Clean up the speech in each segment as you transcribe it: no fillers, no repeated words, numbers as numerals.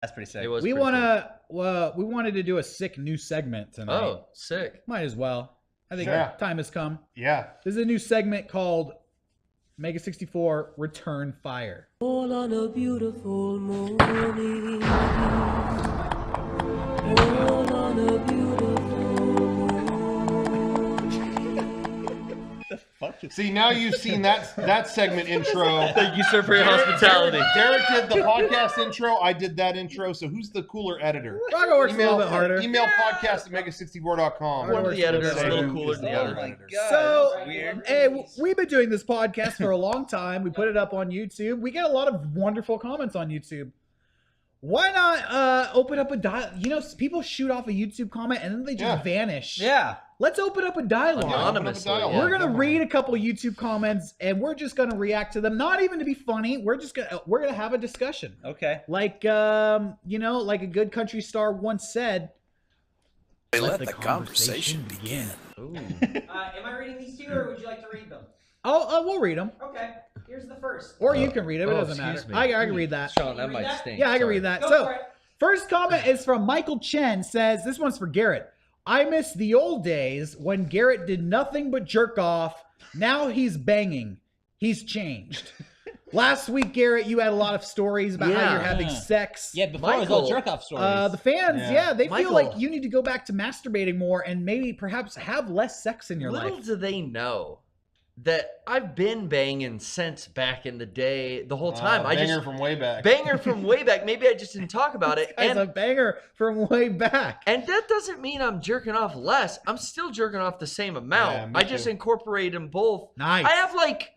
That's pretty sick. We wanted to do a sick new segment tonight. Oh, sick. Might as well. I think time has come. Yeah. This is a new segment called Mega64 Return Fire. All on a beautiful morning. All on a beautiful See, now you've seen that segment intro. Thank you, sir, for your hospitality. Derek did the podcast intro. I did that intro. So who's the cooler editor? Rocco works a little bit harder. Email podcast at mega64.com. One of the editors is a little cooler than the Oh other. my god. So, weird. hey, we've been doing this podcast for a long time. We put it up on YouTube. We get a lot of wonderful comments on YouTube. Why not open up a dialogue? You know, people shoot off a YouTube comment and then they just vanish. Yeah. Let's open up a dialogue. Anonymously. We're going to read a couple YouTube comments and we're just going to react to them. Not even to be funny. We're going to have a discussion. Okay. Like, you know, like a good country star once said, let the conversation begin. Am I reading these two, or would you like to read them? Oh, we'll read them. Okay, here's the first. Or you can read it. It doesn't matter. I can read that. Sean, that might stink. Yeah, I can read that. Go So, for it. first comment is from Michael Chen. Says, this one's for Garrett. I miss the old days when Garrett did nothing but jerk off. Now he's banging. He's changed. Last week, Garrett, you had a lot of stories about how you're having sex. Yeah, before it was all jerk off stories. The fans, they feel Michael. like you need to go back to masturbating more and maybe perhaps have less sex in your Little life. do they know that I've been banging since back in the day, the whole time. Banger from way back. Banger from way back. Maybe I just didn't talk about it. It's a banger from way back. And that doesn't mean I'm jerking off less. I'm still jerking off the same amount. Yeah, me I just too. incorporate them both. Nice. I have like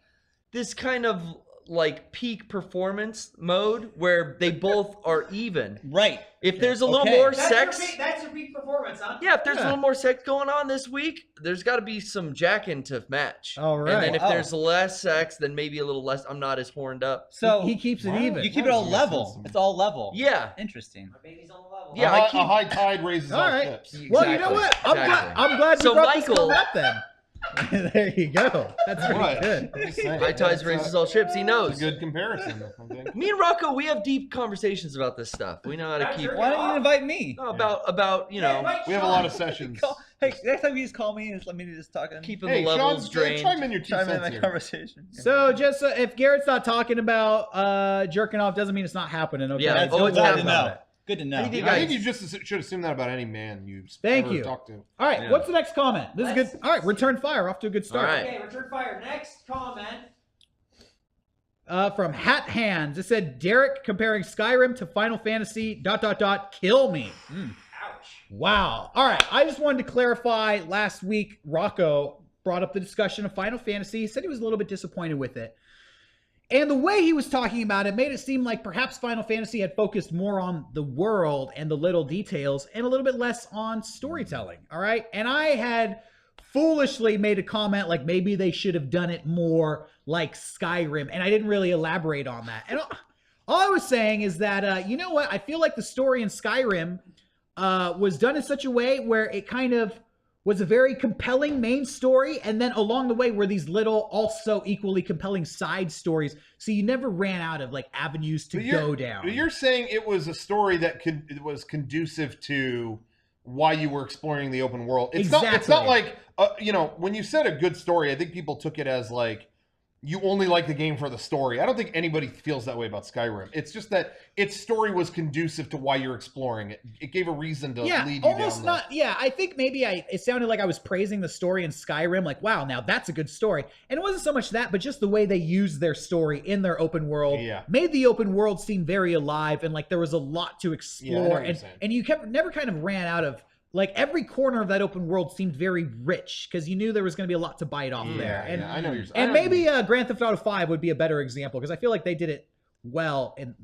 this kind of like peak performance mode where they both are even. Right. If there's a little Okay. more That's sex, That's your peak performance, huh? yeah, if there's a little more sex going on this week, there's got to be some jacking to match. All right. And then if Oh. there's less sex, then maybe a little less. I'm not as horned up. So he keeps it Wow. even. you keep it all level. It's all level. Yeah. Interesting. My baby's on the level. Yeah, a, I keep- a high tide raises All all right. ships. Well, you know Exactly. what? Exactly. I'm glad So you brought this Michael- comment up then. There you go. That's pretty Right. good. I'm just saying. High tides That's raises all ships. He It's knows. a good comparison. I think. Me and Rocco, we have deep conversations about this stuff. We know how to That's keep your- Why don't you invite me? about you know We have a lot of sessions. Hey, next time you just call me and just let me just talk. keeping Hey, the levels Sean, drained. chime in your 2 chime in cents my here. conversation. So just if Garrett's not talking about jerking off, doesn't mean it's not happening. Okay. Yeah, That's oh, good it's to happening. know. Good to know. I think I think you just should assume that about any man you Thank ever you. talk to. All right. Yeah. What's the next comment? This is good. All right. Return fire. Off to a good start. All right. Okay, return fire. Next comment. From Hat Hands, it said Derek comparing Skyrim to Final Fantasy. ... Kill me. Ouch. Wow. All right. I just wanted to clarify. Last week, Rocco brought up the discussion of Final Fantasy. He said he was a little bit disappointed with it. And the way he was talking about it made it seem like perhaps Final Fantasy had focused more on the world and the little details and a little bit less on storytelling. All right. And I had foolishly made a comment like maybe they should have done it more like Skyrim. And I didn't really elaborate on that. And all I was saying is that, you know what? I feel like the story in Skyrim was done in such a way where it kind of was a very compelling main story, and then along the way were these little, also equally compelling side stories. So you never ran out of like avenues to go down. But you're saying it was a story that it was conducive to why you were exploring the open world. It's not like you know, when you said a good story, I think people took it as like you only like the game for the story. I don't think anybody feels that way about Skyrim. It's just that its story was conducive to why you're exploring it. It gave a reason to lead you almost down not. Yeah, I think maybe it sounded like I was praising the story in Skyrim. Like, wow, now that's a good story. And it wasn't so much that, but just the way they used their story in their open world made the open world seem very alive and like there was a lot to explore. And you never kind of ran out of. Like, every corner of that open world seemed very rich because you knew there was going to be a lot to bite off there. And, I know what you're saying. And maybe Grand Theft Auto 5 would be a better example because I feel like they did it well in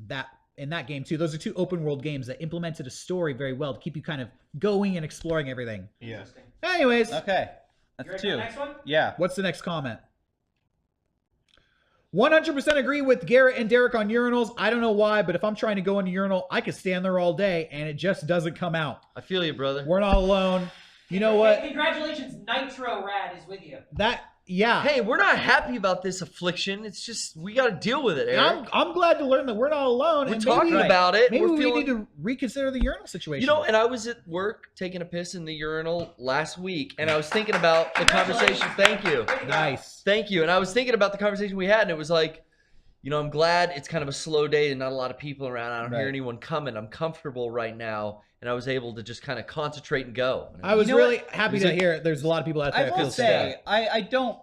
that game, too. Those are two open world games that implemented a story very well to keep you kind of going and exploring everything. Yeah. Anyways. Okay. You That's ready for the two. next one? Yeah. What's the next comment? 100% agree with Garrett and Derek on urinals. I don't know why, but if I'm trying to go in a urinal, I could stand there all day and it just doesn't come out. I feel you, brother. We're not alone. You know what? Hey, congratulations, Nitro Rad is with you. Yeah. Hey, we're not happy about this affliction. It's just we got to deal with it, Eric. I'm glad to learn that we're not alone. We're and talking maybe, about it. Maybe We're we feeling, need to reconsider the urinal situation. You know, and I was at work taking a piss in the urinal last week, and I was thinking about the conversation. Thank you. Nice. Thank you. And I was thinking about the conversation we had, and it was like, you know, I'm glad it's kind of a slow day and not a lot of people around. I don't hear anyone coming. I'm comfortable right now, and I was able to just kind of concentrate and go. I was really happy to hear there's a lot of people out there. I that will feel say, sad.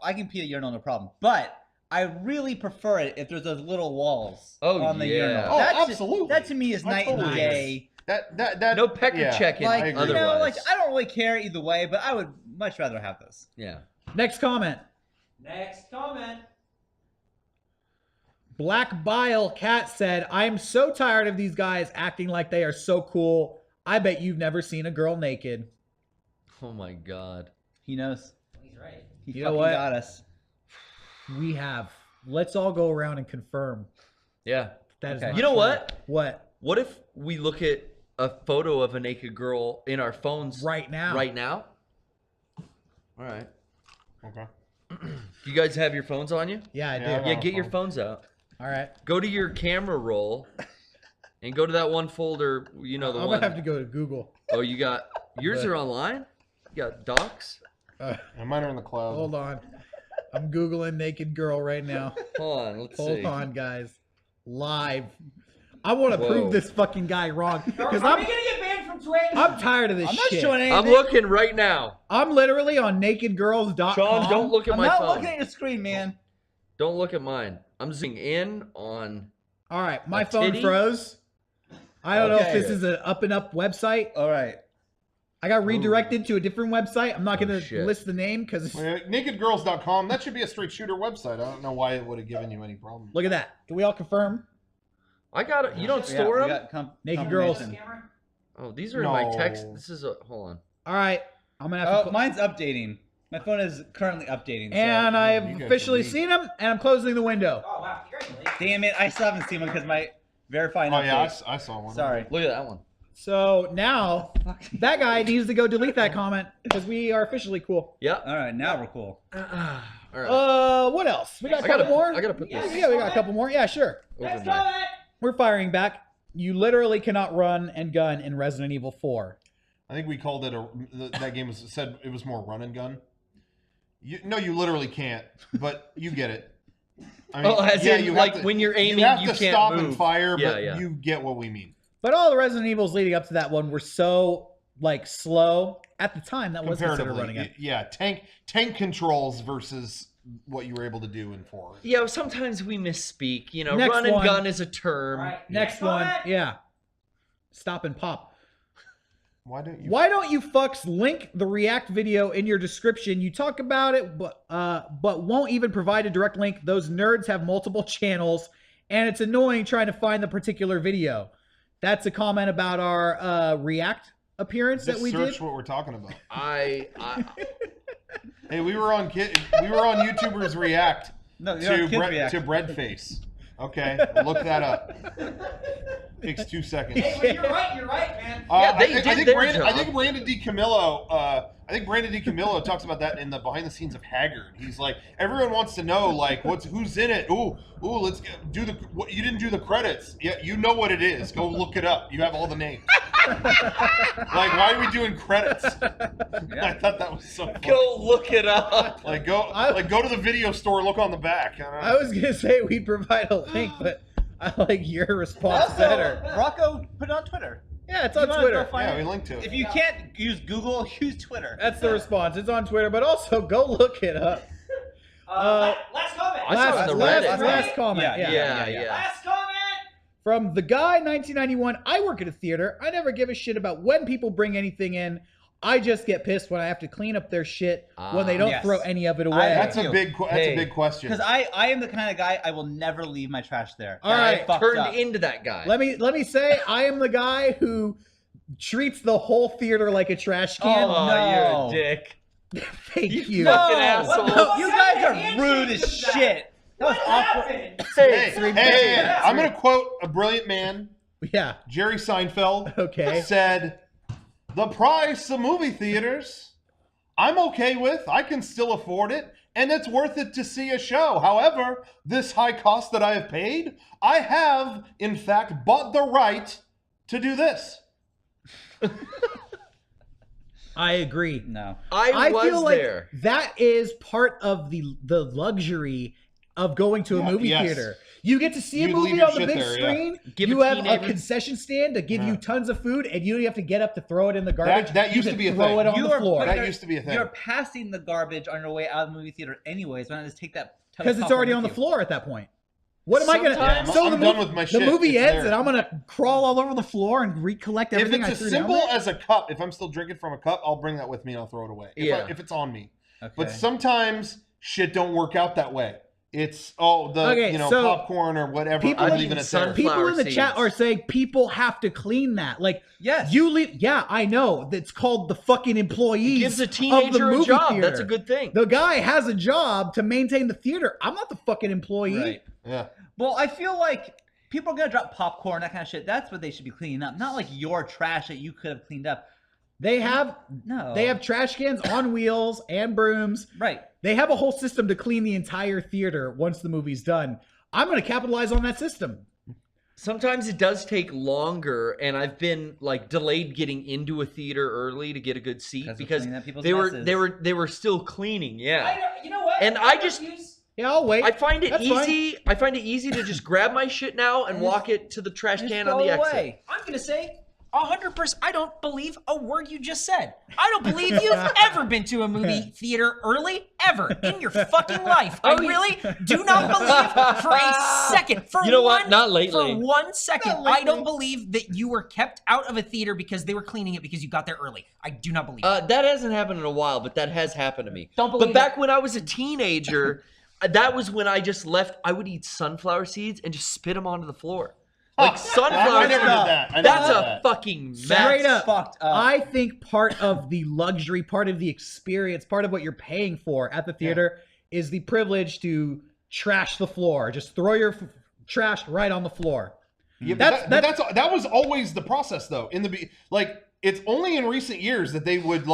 I can pee at urinal, no problem. But I really prefer it if there's those little walls on the urinal. Oh, That's, absolutely. That to me is night and day. That no pecker checking. Like, otherwise. you know, like I don't really care either way, but I would much rather have this. Yeah. Next comment. Next comment. Black Bile Cat said, I'm so tired of these guys acting like they are so cool. I bet you've never seen a girl naked. Oh my God. He knows. He's right. He You know fucking what? got us. We have. Let's all go around and confirm. Yeah. That is Okay. not You know true. what? What? What if we look at a photo of a naked girl in our phones Right now. Right now? All right. Okay. Do you guys have your phones on you? Yeah, I do. Yeah, Yeah, get your phones out. All right. Go to your camera roll and go to that one folder. You know the I'm one. going to have to go to Google. Oh, you got yours are online? You got docs? And mine are in the cloud. Hold on. I'm Googling naked girl right now. Hold on, let's Hold see. on, guys. Live. I want to Whoa. prove this fucking guy wrong. Because Are we gonna get banned from Twitch? I'm tired of this I'm not shit. showing anything. I'm looking right now. I'm literally on nakedgirls.com. Sean, don't look at I'm my not phone. looking at your screen, man. Don't look at mine. I'm zooming in on. All right, my A phone titty? froze. I don't know if Okay. this is an up and up website. All right. I got redirected to a different website. I'm not Oh, going to shit. list the name because Nakedgirls.com. That should be a straight shooter website. I don't know why it would have given you any problem. look at that. Can we all confirm? I got it. You don't Yeah, store we them? got Naked girls. confirmation. Camera? Oh, these are in my No. text. This is a. Hold on. All right, I'm going to have Oh, to. mine's updating. My phone is currently updating. So. And I you have guys officially can seen him, and I'm closing the window. Oh wow! Congratulations. Damn it! I still haven't seen one because my verifying. Oh, yeah, update. I saw one. Sorry. Look at that one. So now that guy needs to go delete that comment because we are officially cool. Yep. All right, now we're cool. All right. What else? We got a I couple gotta- more? I gotta put this- Yeah, we got a couple more. Yeah, sure. Over Next my- comment. We're firing back. You literally cannot run and gun in Resident Evil 4. I think we called it that game was said it was more run and gun. No, you literally can't, but you get it. I Oh, as in, you have like, to- when you're aiming, you have you to can't stop move. and fire, Yeah, but yeah. you get what we mean. But all the Resident Evils leading up to that one were so like slow at the time. That was considered running it. Yeah, tank controls versus what you were able to do in 4. Yeah, sometimes we misspeak. You know, Next run and one. gun is a term. All right. Next one, comment. yeah. Stop and pop. Why don't you? Why don't you fucks link the React video in your description? You talk about it, but won't even provide a direct link. Those nerds have multiple channels, and it's annoying trying to find the particular video. That's a comment about our React appearance Just that we search did. what we're talking about. I Hey, we were on YouTubers React No, to you're on Kids React. Breadface. Okay, look that up. Takes 2 seconds. Hey, when you're right, man. Yeah, they I did think their Brandon, I job. think Brandon DiCamillo. I think Brandon DiCamillo talks about that in the behind the scenes of Haggard. He's like, everyone wants to know like who's in it. Ooh, let's do you didn't do the credits. Yeah, you know what it is. Go look it up. You have all the names. Like, why are we doing credits? I thought that was so funny. go look it up. Like go to the video store. Look on the back. I was gonna say we provide a link, but I like your response Also, better. Rocco put it on Twitter. Yeah, it's You on wanna Twitter. go find Yeah, it? we linked to it. If you can't use Google, use Twitter. That's the response. It's on Twitter, but also go look it up. Last comment. I saw it on the Reddit. Last comment. Yeah. Last comment. From the guy 1991. I work at a theater. I never give a shit about when people bring anything in. I just get pissed when I have to clean up their shit when they don't Yes. throw any of it away. That's a you. big. That's Hey. a big question. Because I am the kind of guy I will never leave my trash there. All right, I fucked Turned up. into that guy. Let me say I am the guy who treats the whole theater like a trash can. Oh, No. you're a dick. Thank you. fucking asshole. What You kind guys of are handshake rude as is that? shit. That was What awkward. happened? Hey, I'm going to quote a brilliant man, Yeah. Jerry Seinfeld, Okay. said, "The price of movie theaters, I'm okay with. I can still afford it. and it's worth it to see a show. However, this high cost that I have paid, I have, in fact, bought the right to do this. I agree. No. I was feel like there. that is part of the luxury of going to a movie theater. You get to see a You movie leave your on the shit big there, screen. Give You a have a teenager- concession stand to give you tons of food, and you don't have to get up to throw it in the That garbage. used You to can be a throw thing. it on the floor. That used to be a thing. You're passing the garbage on your way out of the movie theater anyways. Why not just take that? Because it's already on the floor at that point. What am I gonna? Sometimes- So I'm done with my shit. The movie It's ends, there. and I'm gonna crawl all over the floor and recollect If everything I it's threw as down simple there. as a cup, if I'm still drinking from a cup, I'll bring that with me and I'll throw it away. If it's on me. Okay. But sometimes shit don't work out that way. It's Okay, so popcorn or whatever. people- I'm I'm leaving eating it there. sunflower People in the chat seeds. are saying people have to clean that. Like, Yes. you leave. Yeah, I know. That's called the fucking employees. It gives a of the teenager a movie job. theater. That's a good thing. The guy has a job to maintain the theater. I'm not the fucking employee. Right. Yeah. Well, I feel like people are gonna drop popcorn, that kind of shit. That's what they should be cleaning up. Not like your trash that you could have cleaned up. They have No. they have trash cans on wheels and brooms. Right. They have a whole system to clean the entire theater once the movie's done. I'm going to capitalize on that system. Sometimes it does take longer, and I've been like delayed getting into a theater early to get a good seat because cleaning up people's they messes. were still cleaning. Yeah, You know what? And I just- refuse. Yeah, I'll wait. I find it That's fine. easy. I find it easy to just grab my shit now and walk it to the trash Just can throw on the it exit. away. I'm gonna say 100%. I don't believe a word you just said. I don't believe you've ever been to a movie theater early ever in your fucking life. I really do not believe for a second. For You know what? one- Not lately. For 1 second, Not lately. I don't believe that you were kept out of a theater because they were cleaning it because you got there early. I do not believe. That hasn't happened in a while, but that has happened to me. Don't believe But back when I was a teenager, that was when I just left. I would eat sunflower seeds and just spit them onto the floor. Like sunflower I never did seeds. that. I never That's did a that. fucking mess. Straight up. Fucked up. I think part of the luxury, part of the experience, part of what you're paying for at the theater is the privilege to trash the floor. Just throw your trash right on the floor. Yeah, That's- that was always the process though. It's only in recent years that they would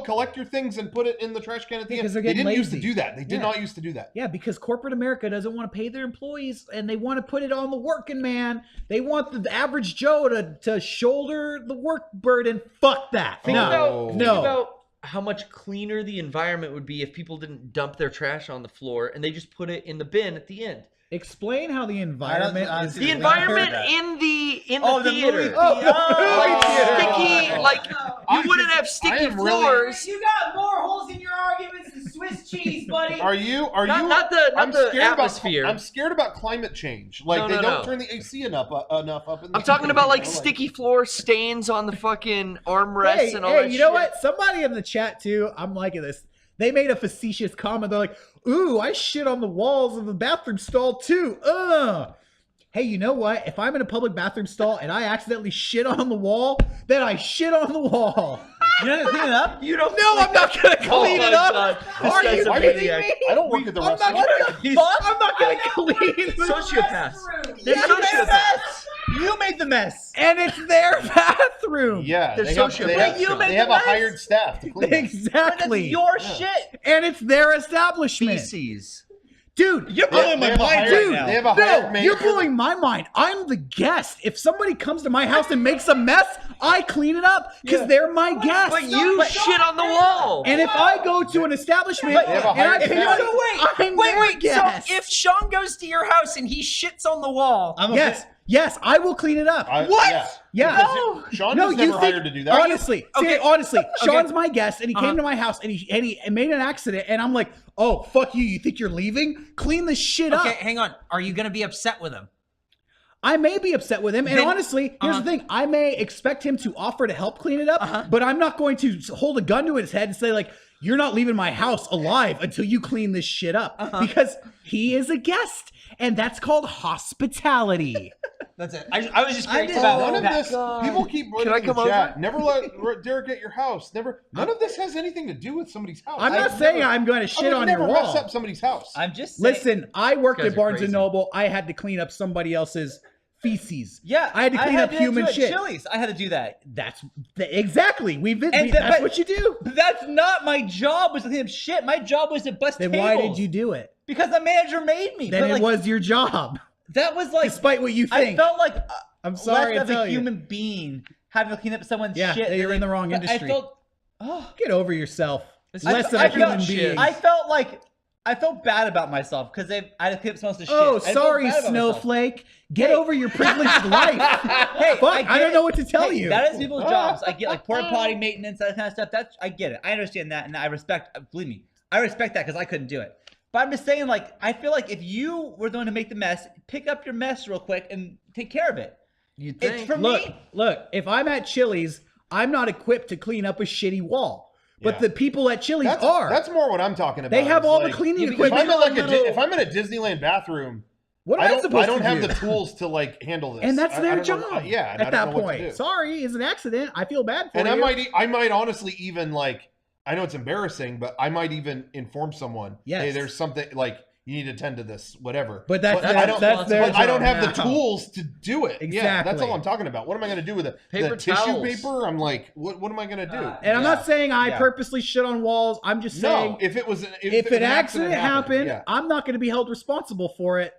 collect your things and put it in the trash can at the Because end. they're They getting didn't used to lazy. do that. They did Yeah. not used to do that. Yeah, because corporate America doesn't want to pay their employees and they want to put it on the working man. They want the average Joe to shoulder the work burden. Fuck that. Think No. about how much cleaner the environment would be if people didn't dump their trash on the floor and they just put it in the bin at the end. Explain how the environment is. honestly, The Yeah, environment I heard that. in the the theater. movie Oh, the theater. Sticky, like you wouldn't have I sticky am really- floors. You got more holes in your arguments than Swiss cheese, buddy. Are you? Not the atmosphere. I'm scared about climate change. Like No, they no, don't no. turn the AC enough up. In the I'm talking about like you know, sticky floor stains on the fucking armrests Hey, and all that you shit. know what? Somebody in the chat too. I'm liking this. They made a facetious comment. They're like, "Ooh, I shit on the walls of the bathroom stall too." Hey, you know what? If I'm in a public bathroom stall and I accidentally shit on the wall, then I shit on the wall. You don't have to clean it up? You don't. No, I'm not gonna Oh clean my it up. God. This Are guy's you a kidding maniac. me? I don't work at the I'm not restaurant. gonna. I'm not gonna clean the Sociopaths. They're Yeah, sociopaths. You made the mess. and it's their bathroom. Yeah, They're they have, sociopaths. they have, Wait, you they made have the a mess? hired staff to clean it. Exactly. That's your shit. And it's their establishment. Feces. Dude, You're They- blowing they my have a mind hired- right now. They have a hired no, manager. you're blowing my mind. I'm the guest. If somebody comes to my house and makes a mess, I clean it up because they're my guest. But you shit on the wall. And if I go to an establishment They have a and I hired pay staff. I'm their guest. So if Sean goes to your house and he shits on the wall, Yes, I will clean it up. What? Yeah. Because Sean was never hired to do that. Honestly, Sean's my guest, and he came to my house, and he made an accident, and I'm like, oh, fuck you. You think you're leaving? Clean this shit up. okay, hang on. Are you gonna be upset with him? I may be upset with him, and Then- honestly, here's the thing: I may expect him to offer to help clean it up, but I'm not going to hold a gun to his head and say like, "You're not leaving my house alive until you clean this shit up," because he is a guest, and that's called hospitality. That's it. I was just curious did- about None of that. this. People keep Can I running in the come chat. over? Never let Derek at your house. Never. None of this has anything to do with somebody's house. I'm not saying I'm going to shit on your never mess wall. up somebody's house. I'm just saying. Listen, I worked These guys at are Barnes crazy. and Noble. I had to clean up somebody else's feces. Yeah, I had to clean up do human it at shit. Chili's. I had to do that. Exactly. That's but- what you do. But that's not my job. Was to clean up shit. My job was to bust Then tables. why did you do it? Because the manager made me. Then But, it like, was your job, that was like despite what you I think. felt like I'm sorry less to of tell a you. human being having to clean up someone's Yeah, shit. you're that in the wrong but industry. I felt, oh, Get over yourself. It's Less of I a human felt- being. I felt like I felt bad about myself because I had to clean up someone's shit. Oh, I felt sorry, bad about myself. Snowflake. Get Hey. over your privileged life. Hey, Fuck, I get don't know it. what to tell Hey, you. That is people's jobs. I get like porta potty maintenance, that kind of stuff. That's I get it. I understand that, and I respect. Believe me, I respect that because I couldn't do it. But I'm just saying, like, I feel like if you were the one to make the mess, pick up your mess real quick and take care of it. You It's think? for Look, me. if I'm at Chili's, I'm not equipped to clean up a shitty wall. But Yeah. the people at Chili's That's are. That's more what I'm talking about. They have is all like, the cleaning Yeah, If equipment. I'm in a Disneyland bathroom, What am I I don't supposed I don't to have do? the tools to like handle this. And that's I their don't know- job. yeah, and I at don't that know what to point. do. Sorry, it's an accident. I feel bad for And you. I might honestly even like, I know it's embarrassing, but I might even inform someone. Yes. Hey, there's something like you need to attend to this, whatever. But that's I don't, that's their but I don't job have the now. tools to do it. Yeah, that's Exactly. all I'm talking about. What am I going to do with it? Paper the tissue towels. paper? I'm like, what am I going to do? And I'm not saying I Yeah. purposely shit on walls. I'm just saying No, if it was if an accident happened, yeah. I'm not going to be held responsible for it.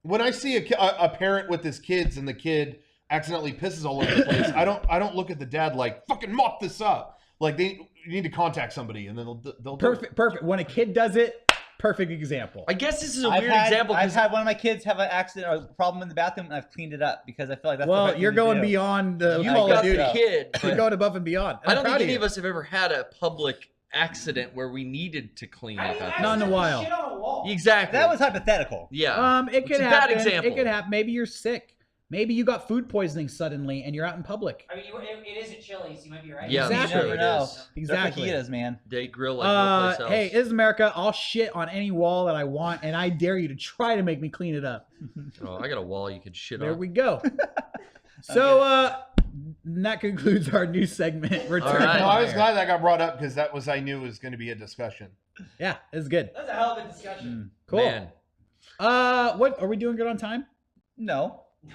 When I see a parent with his kids and the kid accidentally pisses all over the place, I don't look at the dad like fucking mop this up. Like you need to contact somebody and then they'll do it. Perfect. When a kid does it, perfect example. I guess this is a I've weird had, example I've because had one of my kids have an accident or a problem in the bathroom, and I've cleaned it up because I feel like that's the Well, right you're thing to going do. beyond the you Call of got Duty. the kid. You're But going above and beyond. And I I'm don't proud think any you. of us have ever had a public accident where we needed to clean How do up you after. Not in a while. shit on a wall? Exactly. That was hypothetical. yeah. It It's could a happen. bad example. It could happen. Maybe you're sick. Maybe you got food poisoning suddenly and you're out in public. I mean, it is at Chili's. You might be right. Yeah, Exactly. You never it know. is. Exactly. They're fajitas, man. They grill like no place else. Hey, this is America. I'll shit on any wall that I want, and I dare you to try to make me clean it up. Oh, I got a wall you could shit There on. we go. So, that concludes our new segment. Return All right. to No, I was Fire. glad that got brought up because I knew was going to be a discussion. Yeah, it's good. That's a hell of a discussion. Cool. Man. What are we doing? Good on time? No.